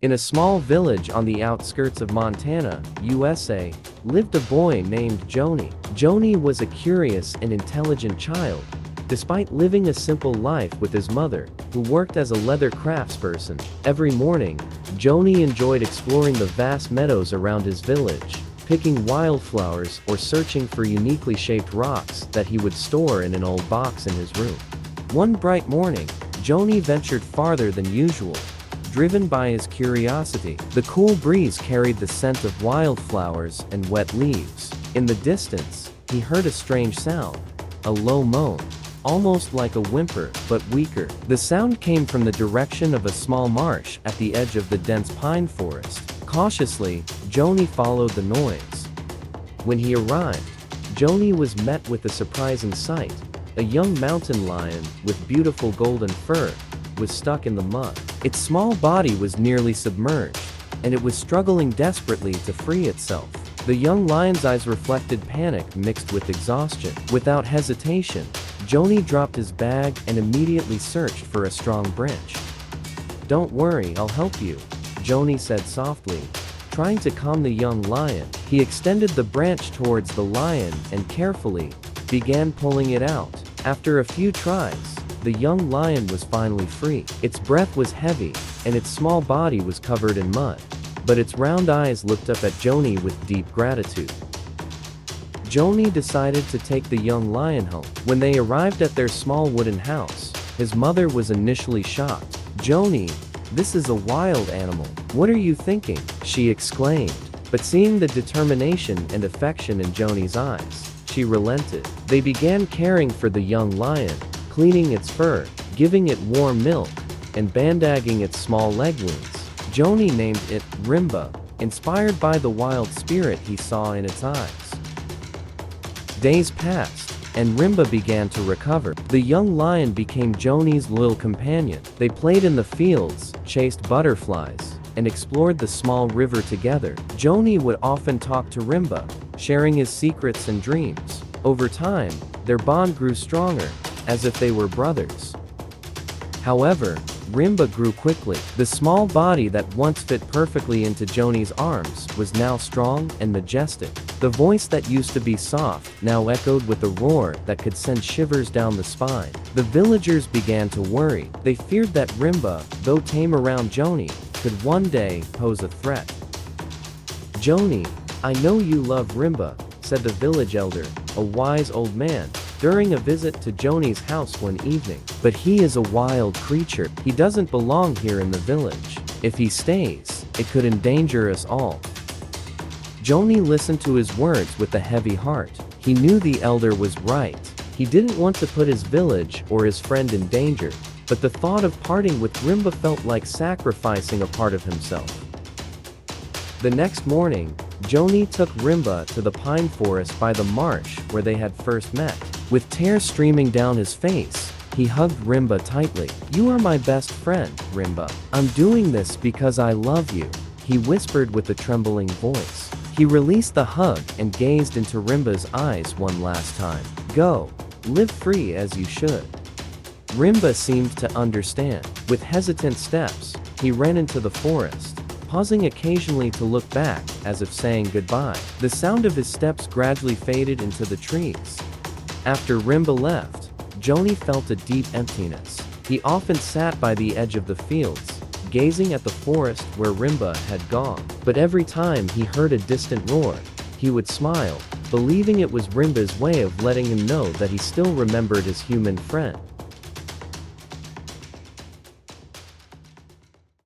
In a small village on the outskirts of Montana, USA, lived a boy named Jhony. Jhony was a curious and intelligent child. Despite living a simple life with his mother, who worked as a leather craftsperson, every morning, Jhony enjoyed exploring the vast meadows around his village, picking wildflowers or searching for uniquely shaped rocks that he would store in an old box in his room. One bright morning, Jhony ventured farther than usual. Driven by his curiosity, the cool breeze carried the scent of wildflowers and wet leaves. In the distance, he heard a strange sound, a low moan, almost like a whimper, but weaker. The sound came from the direction of a small marsh at the edge of the dense pine forest. Cautiously, Jhony followed the noise. When he arrived, Jhony was met with a surprising sight. A young mountain lion with beautiful golden fur was stuck in the mud. Its small body was nearly submerged, and it was struggling desperately to free itself. The young lion's eyes reflected panic mixed with exhaustion. Without hesitation, Jhony dropped his bag and immediately searched for a strong branch. "Don't worry, I'll help you," Jhony said softly, trying to calm the young lion. He extended the branch towards the lion and carefully began pulling it out. After a few tries, the young lion was finally free. Its breath was heavy, and its small body was covered in mud, but its round eyes looked up at Jhony with deep gratitude. Jhony decided to take the young lion home. When they arrived at their small wooden house, his mother was initially shocked. "Jhony, this is a wild animal. What are you thinking?" she exclaimed. But seeing the determination and affection in Jhony's eyes, she relented. They began caring for the young lion, cleaning its fur, giving it warm milk, and bandaging its small leg wounds. Jhony named it Rimba, inspired by the wild spirit he saw in its eyes. Days passed, and Rimba began to recover. The young lion became Jhony's loyal companion. They played in the fields, chased butterflies, and explored the small river together. Jhony would often talk to Rimba, sharing his secrets and dreams. Over time, their bond grew stronger, as if they were brothers. However, Rimba grew quickly. The small body that once fit perfectly into Jhony's arms was now strong and majestic. The voice that used to be soft now echoed with a roar that could send shivers down the spine. The villagers began to worry. They feared that Rimba, though tame around Jhony, could one day pose a threat. "Jhony, I know you love Rimba," said the village elder, a wise old man, during a visit to Jhony's house one evening. "But he is a wild creature. He doesn't belong here in the village. If he stays, it could endanger us all." Jhony listened to his words with a heavy heart. He knew the elder was right. He didn't want to put his village or his friend in danger, but the thought of parting with Rimba felt like sacrificing a part of himself. The next morning, Jhony took Rimba to the pine forest by the marsh where they had first met. With tears streaming down his face, he hugged Rimba tightly. "You are my best friend, Rimba. I'm doing this because I love you," he whispered with a trembling voice. He released the hug and gazed into Rimba's eyes one last time. "Go, live free as you should." Rimba seemed to understand. With hesitant steps, he ran into the forest, pausing occasionally to look back, as if saying goodbye. The sound of his steps gradually faded into the trees. After Rimba left, Jhony felt a deep emptiness. He often sat by the edge of the fields, gazing at the forest where Rimba had gone. But every time he heard a distant roar, he would smile, believing it was Rimba's way of letting him know that he still remembered his human friend.